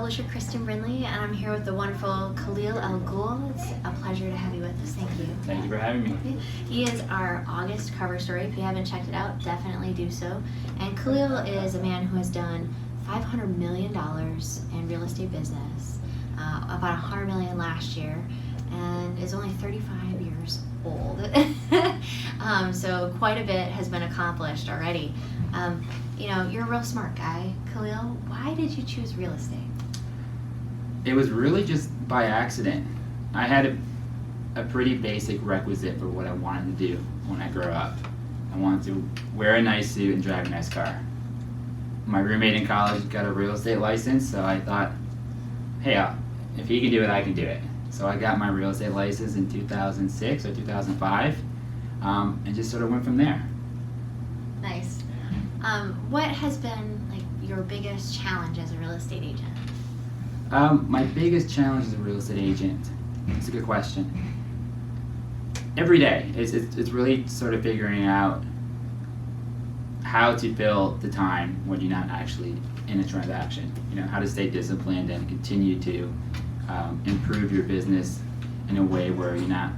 publisher Kristen Brindley, and I'm here with the wonderful Khalil El-Ghoul. It's a pleasure to have you with us. Thank you. Thank you for having me. He is our August cover story. If you haven't checked it out, definitely do so. And Khalil is a man who has done $500 million in real estate business, about $100 million last year, and is only 35 years old. So quite a bit has been accomplished already. You're a real smart guy. Khalil, why did you choose real estate? It was really just by accident. I had a pretty basic requisite for what I wanted to do when I grew up. I wanted to wear a nice suit and drive a nice car. My roommate in college got a real estate license, so I thought, hey, if he can do it, I can do it. So I got my real estate license in 2006 or 2005, and just sort of went from there. Nice. What has been your biggest challenge as a real estate agent? My biggest challenge as a real estate agent, it's a good question. Every day, it's really sort of figuring out how to fill the time when you're not actually in a transaction. How to stay disciplined and continue to improve your business in a way where you're not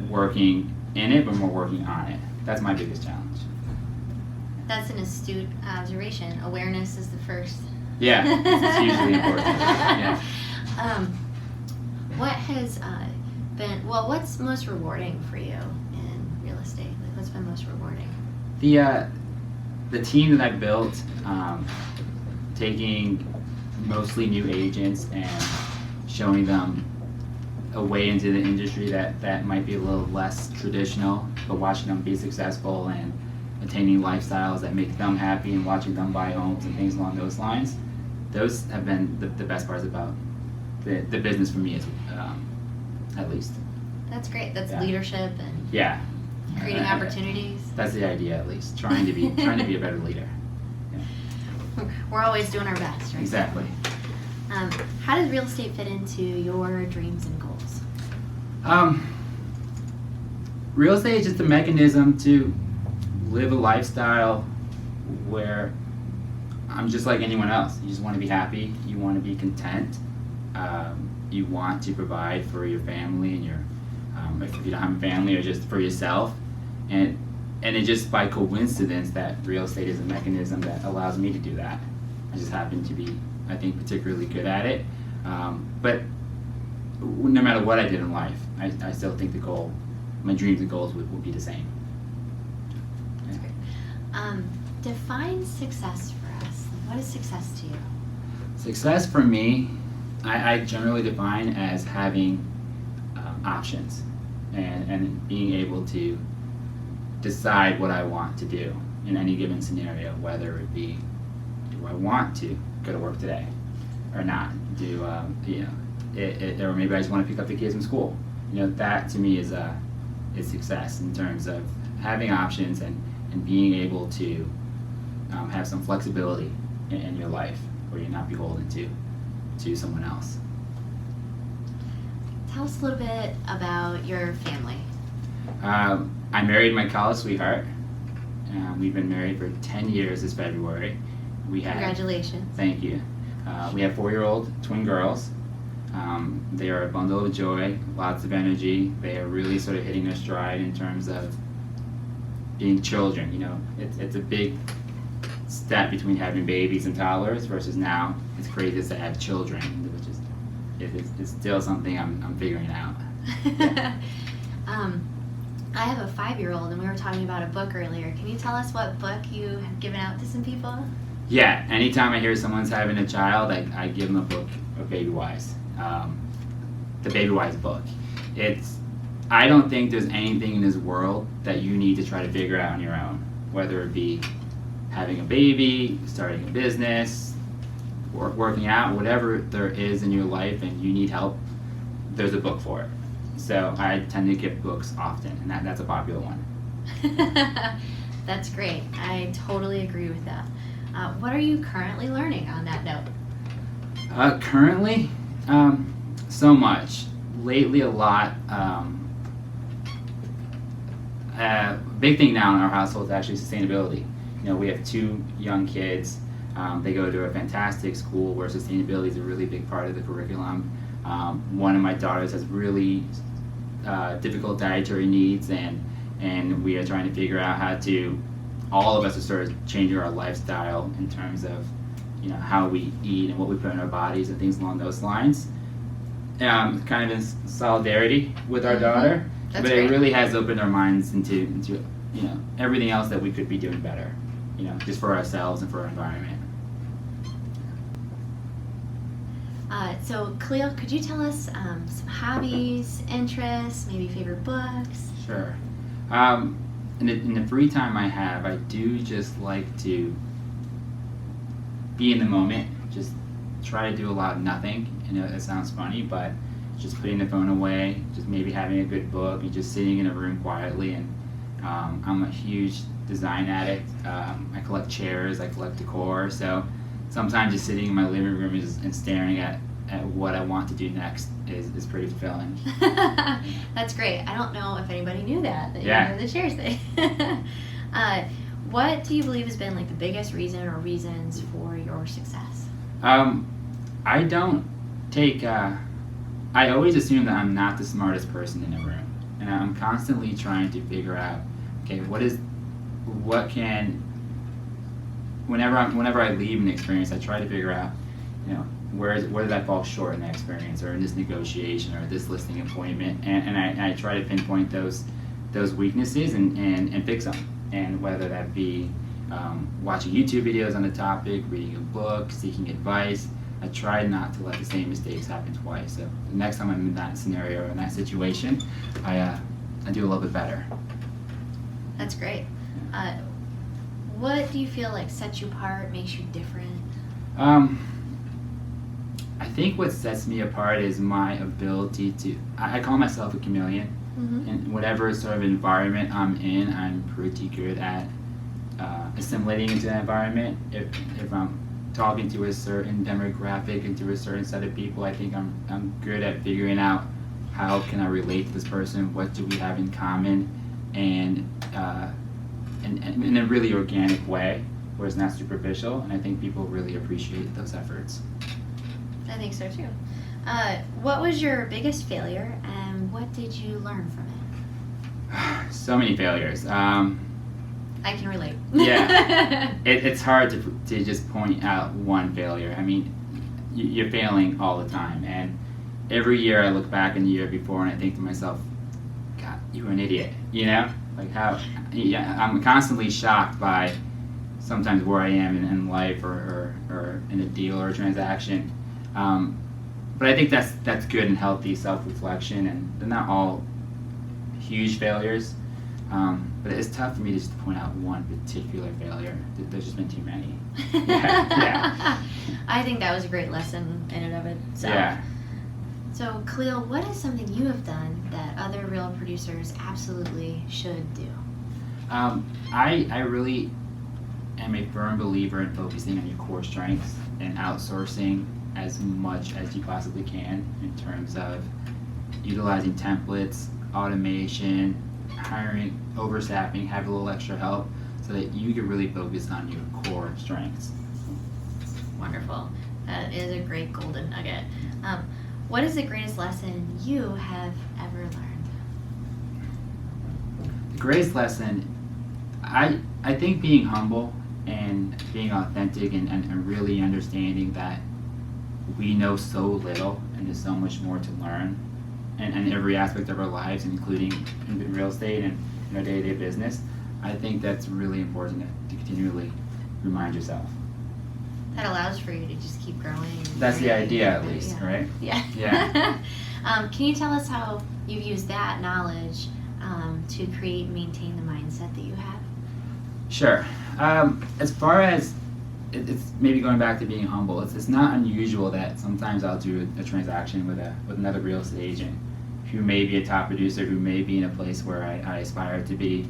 working in it, but more working on it. That's my biggest challenge. That's an astute observation. Awareness is the first. Yeah, it's hugely important. Yeah. What has what's most rewarding for you in real estate? What's been most rewarding? The team that I built, taking mostly new agents and showing them a way into the industry that might be a little less traditional, but watching them be successful and attaining lifestyles that make them happy and watching them buy homes and things along those lines. Those have been the best parts about the business for me, at least. That's great. That's leadership and creating opportunities. That's the idea, at least. Trying to be a better leader. Yeah. We're always doing our best, right? Exactly. How does real estate fit into your dreams and goals? Real estate is just a mechanism to live a lifestyle where I'm just like anyone else. You just want to be happy. You want to be content. You want to provide for your family and your, if you don't have a family, or just for yourself. And it's just by coincidence that real estate is a mechanism that allows me to do that. I just happen to be, I think, particularly good at it. But no matter what I did in life, I still think my dreams and goals would be the same. That's great. Define success for us. What is success to you? Success for me, I generally define as having options and being able to decide what I want to do in any given scenario, whether it be, do I want to go to work today or not? Or maybe I just want to pick up the kids from school. That to me is success in terms of having options and being able to have some flexibility in your life where you're not beholden to someone else. Tell us a little bit about your family. I married my college sweetheart. We've been married for 10 years this February. Congratulations. Thank you. We have 4-year-old twin girls. They are a bundle of joy, lots of energy. They are really sort of hitting their stride in terms of being children. It's a big step between having babies and toddlers versus now it's crazy to have children, which is it's still something I'm figuring out. Yeah. I have a 5-year-old, and we were talking about a book earlier. Can you tell us what book you have given out to some people? Yeah, anytime I hear someone's having a child, I give them a book of Baby Wise. The Baby Wise book. I don't think there's anything in this world that you need to try to figure out on your own, whether it be having a baby, starting a business, working out, whatever there is in your life and you need help, there's a book for it. So I tend to give books often, and that's a popular one. That's great. I totally agree with that. What are you currently learning on that note? Currently, so much. Lately, a lot. Big thing now in our household is actually sustainability. We have 2 young kids. They go to a fantastic school where sustainability is a really big part of the curriculum. One of my daughters has really difficult dietary needs, and we are trying to figure out how to, all of us are sort of changing our lifestyle in terms of, how we eat and what we put in our bodies and things along those lines. Kind of in solidarity with our daughter, That's but great. it really has opened our minds into everything else that we could be doing better, just for ourselves and for our environment. So Khalil, could you tell us some hobbies, interests, maybe favorite books? Sure. In the free time I have, I do just like to be in the moment, just try to do a lot of nothing. It sounds funny, but just putting the phone away, just maybe having a good book, and just sitting in a room quietly. And I'm a huge design addict. I collect chairs, I collect decor, so sometimes just sitting in my living room and staring at what I want to do next is pretty fulfilling. That's great. I don't know if anybody knew that Yeah. you know the chairs thing. What do you believe has been like the biggest reason or reasons for your success? I don't take. I always assume that I'm not the smartest person in the room, and I'm constantly trying to figure out, okay, whenever I leave an experience, I try to figure out, where did I fall short in that experience, or in this negotiation, or this listing appointment, and I try to pinpoint those weaknesses and fix them. And whether that be watching YouTube videos on the topic, reading a book, seeking advice, I try not to let the same mistakes happen twice. So the next time I'm in that scenario or in that situation, I do a little bit better. That's great. What do you feel like sets you apart, makes you different? I think what sets me apart is my ability to, I call myself a chameleon. Mm-hmm. In whatever sort of environment I'm in, I'm pretty good at assimilating into that environment. If I'm talking to a certain demographic and to a certain set of people, I think I'm good at figuring out how can I relate to this person, what do we have in common, and in a really organic way where it's not superficial, and I think people really appreciate those efforts. I think so too. What was your biggest failure, and what did you learn from it? So many failures. I can relate. Yeah. It's hard to just point out one failure. I mean, you're failing all the time, and every year I look back in the year before and I think to myself, God, you were an idiot. Like how? Yeah, I'm constantly shocked by sometimes where I am in life or in a deal or a transaction. But I think that's good and healthy self-reflection, and they're not all huge failures. But it's tough for me just to point out one particular failure. There's just been too many. Yeah. I think that was a great lesson in and of itself. Yeah. So, Khalil, what is something you have done that other reel producers absolutely should do? I really am a firm believer in focusing on your core strengths and outsourcing as much as you possibly can in terms of utilizing templates, automation, hiring, overstaffing, having a little extra help so that you can really focus on your core strengths. Wonderful. That is a great golden nugget. What is the greatest lesson you have ever learned? The greatest lesson, I think being humble and being authentic and really understanding that we know so little and there's so much more to learn in every aspect of our lives, including in real estate and in our day-to-day business. I think that's really important to continually remind yourself. That allows for you to just keep growing. That's the idea, at least, yeah. right? Yeah. Yeah. Can you tell us how you've used that knowledge to create and maintain the mindset that you have? Sure. As far as it's maybe going back to being humble, it's not unusual that sometimes I'll do a transaction with another real estate agent who may be a top producer, who may be in a place where I aspire to be,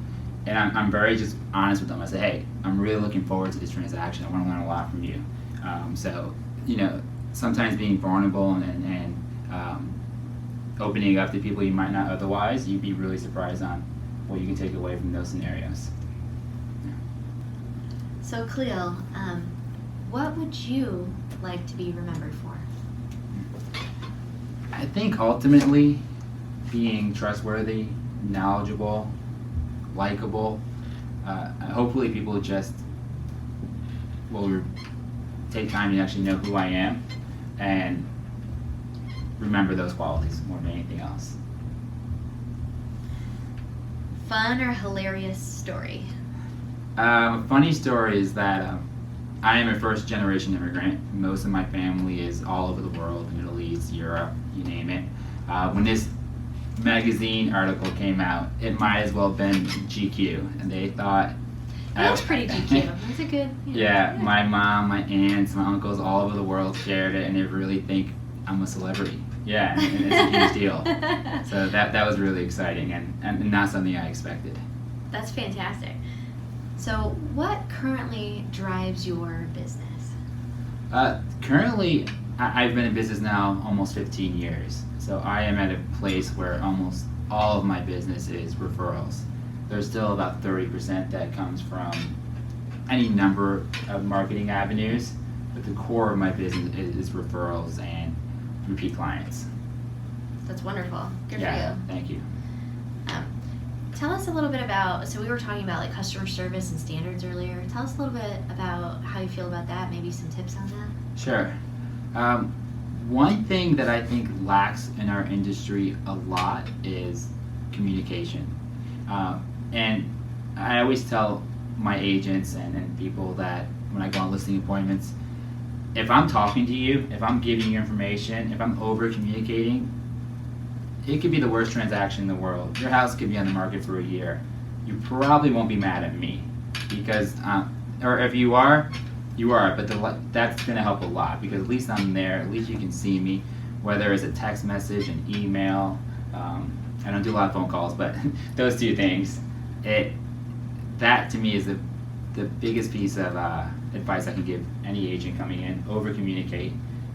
and I'm very just honest with them. I say, hey, I'm really looking forward to this transaction. I want to learn a lot from you. So sometimes being vulnerable and opening up to people you might not otherwise, you'd be really surprised on what you can take away from those scenarios. So Khalil, what would you like to be remembered for? I think ultimately being trustworthy, knowledgeable, likable. Hopefully people just will take time to actually know who I am and remember those qualities more than anything else. Fun or hilarious story? A funny story is that I am a first generation immigrant. Most of my family is all over the world, Middle East, Europe, you name it. When this magazine article came out, it might as well have been GQ, and they thought... That's pretty GQ. That's a good... Yeah, my mom, my aunts, my uncles all over the world shared it, and they really think I'm a celebrity. Yeah, and it's a huge deal. So that was really exciting, and not something I expected. That's fantastic. So what currently drives your business? Currently, I've been in business now almost 15 years. So I am at a place where almost all of my business is referrals. There's still about 30% that comes from any number of marketing avenues, but the core of my business is referrals and repeat clients. That's wonderful. Good for Yeah, you. thank you. Tell us a little bit about, so we were talking about like customer service and standards earlier. Tell us a little bit about how you feel about that, maybe some tips on that. Sure. One thing that I think lacks in our industry a lot is communication. And I always tell my agents and people that when I go on listing appointments, if I'm talking to you, if I'm giving you information, if I'm over communicating, it could be the worst transaction in the world. Your house could be on the market for a year. You probably won't be mad at me because, or if you are, you are, but that's going to help a lot because at least I'm there, at least you can see me, whether it's a text message, an email. I don't do a lot of phone calls, but those two things, that to me is the biggest piece of advice I can give any agent coming in. Over communicate,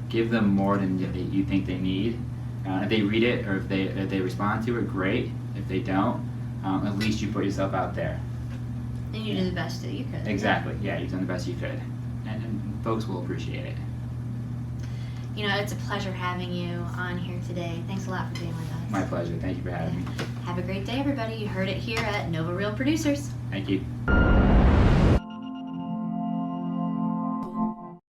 give them more than you think they need. If they read it or if they respond to it, great. If they don't, at least you put yourself out there. And you did the best that you could. Exactly. Yeah, you've done the best you could, and folks will appreciate it. You know, it's a pleasure having you on here today. Thanks a lot for being with us. My pleasure. Thank you for having me. Have a great day, everybody. You heard it here at Nova Real Producers. Thank you.